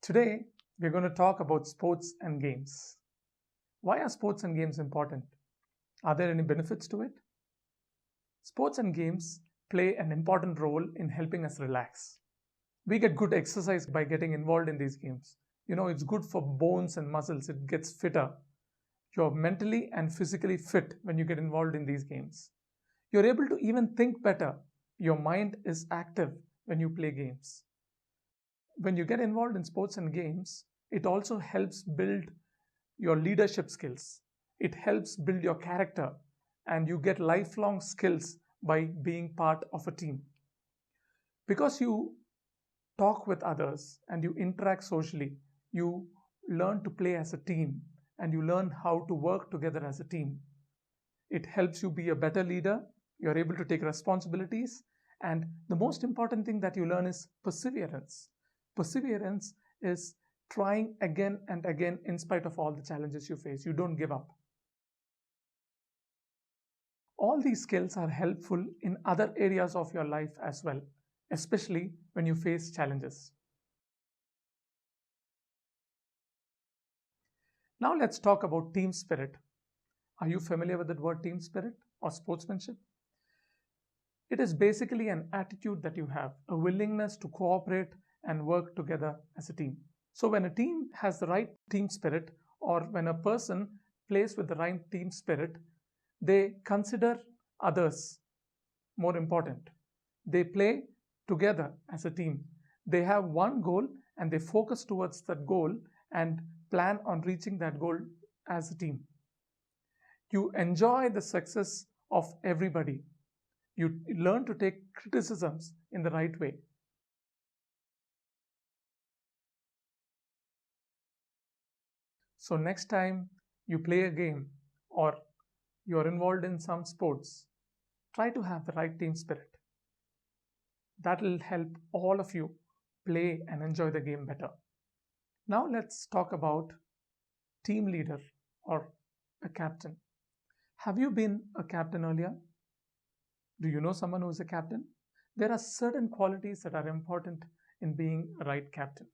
Today, we're going to talk about sports and games. Why are sports and games important? Are there any benefits to it? Sports and games play an important role in helping us relax. We get good exercise by getting involved in these games. It's good for bones and muscles, it gets fitter. You're mentally and physically fit when you get involved in these games. You're able to even think better. Your mind is active when you play games. When you get involved in sports and games, it also helps build your leadership skills. It helps build your character, and you get lifelong skills by being part of a team. Because you talk with others and you interact socially, you learn to play as a team and you learn how to work together as a team. It helps you be a better leader, you're able to take responsibilities, and the most important thing that you learn is perseverance. Perseverance is trying again and again in spite of all the challenges you face. You don't give up. All these skills are helpful in other areas of your life as well, especially when you face challenges. Now let's talk about team spirit. Are you familiar with the word team spirit or sportsmanship? It is basically an attitude that you have, a willingness to cooperate and work together as a team. So when a team has the right team spirit, or when a person plays with the right team spirit, they consider others more important. They play together as a team. They have one goal and they focus towards that goal and plan on reaching that goal as a team. You enjoy the success of everybody. You learn to take criticisms in the right way. So next time you play a game or you're involved in some sports, try to have the right team spirit. That will help all of you play and enjoy the game better. Now let's talk about team leader or a captain. Have you been a captain earlier? Do you know someone who is a captain? There are certain qualities that are important in being a right captain.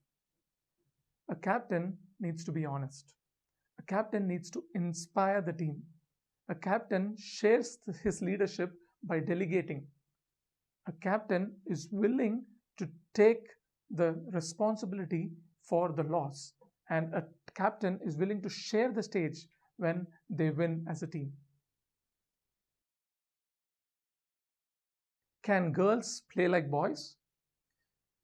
A captain needs to be honest. A captain needs to inspire the team. A captain shares his leadership by delegating. A captain is willing to take the responsibility for the loss, and a captain is willing to share the stage when they win as a team. Can girls play like boys?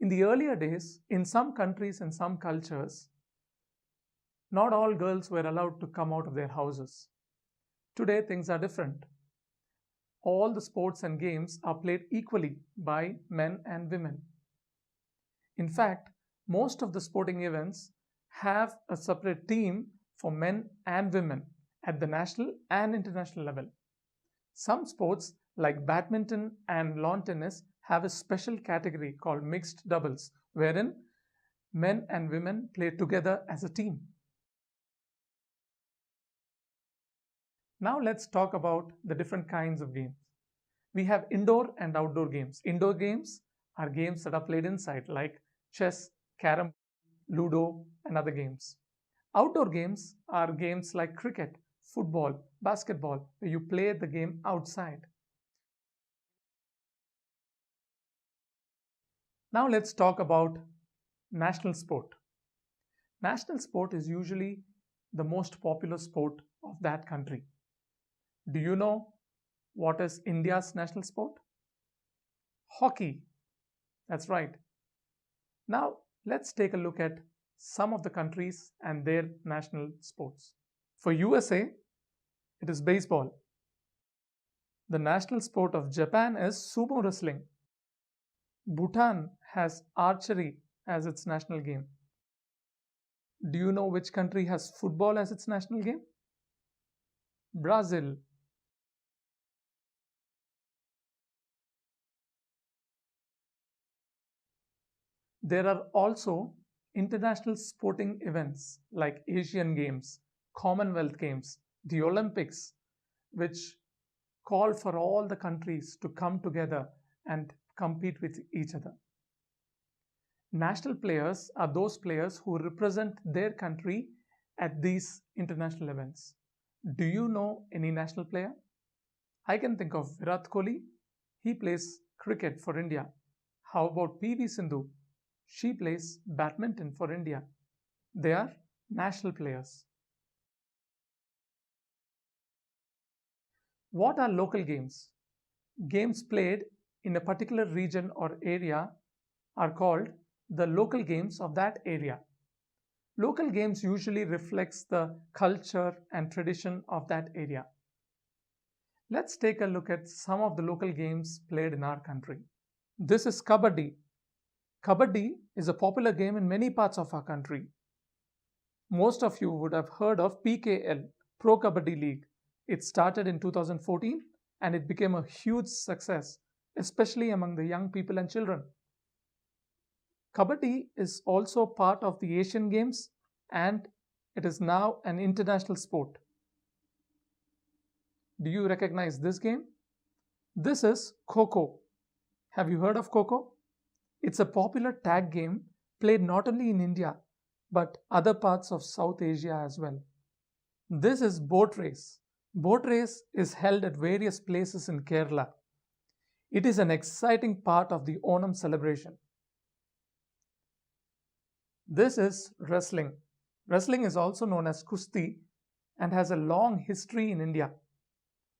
In the earlier days, in some countries and some cultures, not all girls were allowed to come out of their houses. Today, things are different. All the sports and games are played equally by men and women. In fact, most of the sporting events have a separate team for men and women at the national and international level. Some sports like badminton and lawn tennis have a special category called mixed doubles, wherein men and women play together as a team. Now let's talk about the different kinds of games. We have indoor and outdoor games. Indoor games are games that are played inside, like chess, carom, ludo, and other games. Outdoor games are games like cricket, football, basketball, where you play the game outside. Now let's talk about national sport. National sport is usually the most popular sport of that country. Do you know what is India's national sport? Hockey. That's right. Now let's take a look at some of the countries and their national sports. For USA, it is baseball. The national sport of Japan is sumo wrestling. Bhutan has archery as its national game. Do you know which country has football as its national game? Brazil. There are also international sporting events like Asian Games, Commonwealth Games, the Olympics, which call for all the countries to come together and compete with each other. National players are those players who represent their country at these international events. Do you know any national player? I can think of Virat Kohli. He plays cricket for India. How about PV Sindhu? She plays badminton for India. They are national players. What are local games? Games played in a particular region or area are called the local games of that area. Local games usually reflects the culture and tradition of that area. Let's take a look at some of the local games played in our country. This is Kabaddi. Kabaddi is a popular game in many parts of our country. Most of you would have heard of PKL, Pro Kabaddi League. It started in 2014 and it became a huge success, especially among the young people and children. Kabaddi is also part of the Asian Games and it is now an international sport. Do you recognize this game? This is Kho-Kho. Have you heard of Kho-Kho? It's a popular tag game played not only in India but other parts of South Asia as well. This is boat race. Boat race is held at various places in Kerala. It is an exciting part of the Onam celebration. This is wrestling. Wrestling is also known as Kusti and has a long history in India.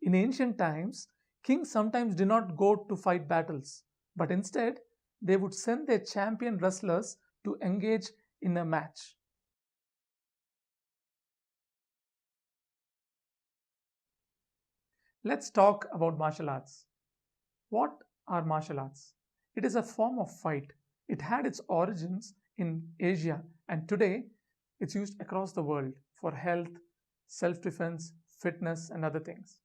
In ancient times, kings sometimes did not go to fight battles, but instead they would send their champion wrestlers to engage in a match. Let's talk about martial arts. What are martial arts? It is a form of fight. It had its origins in Asia and today it's used across the world for health, self-defense, fitness and other things.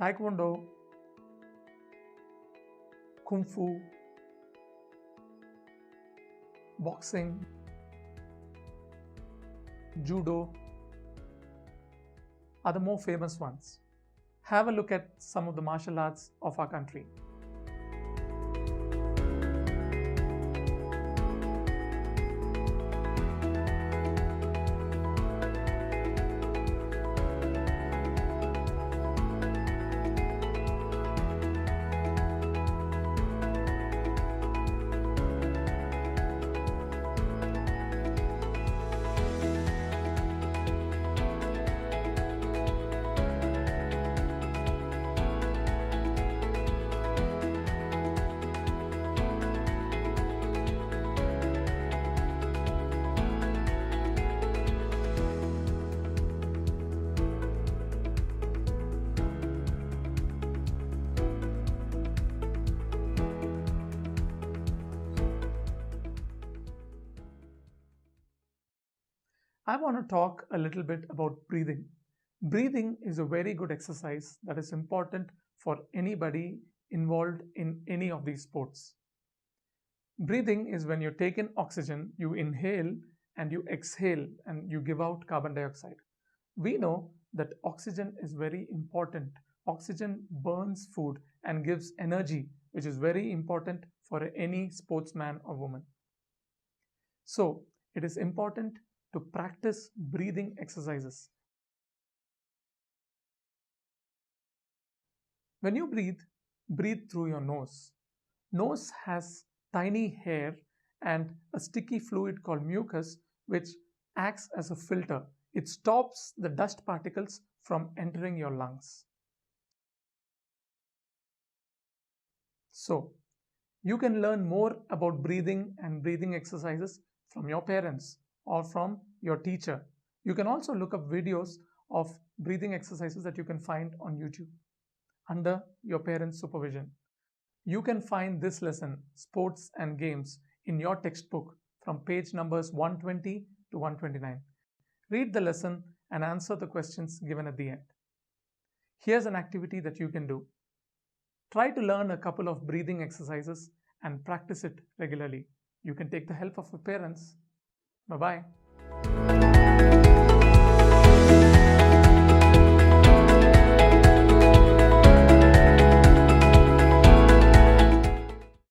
Taekwondo, Kung Fu, boxing, Judo are the more famous ones. Have a look at some of the martial arts of our country. I want to talk a little bit about breathing. Breathing is a very good exercise that is important for anybody involved in any of these sports. Breathing is when you take in oxygen, you inhale and you exhale and you give out carbon dioxide. We know that oxygen is very important. Oxygen burns food and gives energy, which is very important for any sportsman or woman. So, it is important to practice breathing exercises. When you breathe, breathe through your nose. Nose has tiny hair and a sticky fluid called mucus which acts as a filter. It stops the dust particles from entering your lungs. So, you can learn more about breathing and breathing exercises from your parents or from your teacher. You can also look up videos of breathing exercises that you can find on YouTube under your parents' supervision. You can find this lesson, Sports and Games, in your textbook from page numbers 120 to 129. Read the lesson and answer the questions given at the end. Here's an activity that you can do. Try to learn a couple of breathing exercises and practice it regularly. You can take the help of your parents. Bye-bye.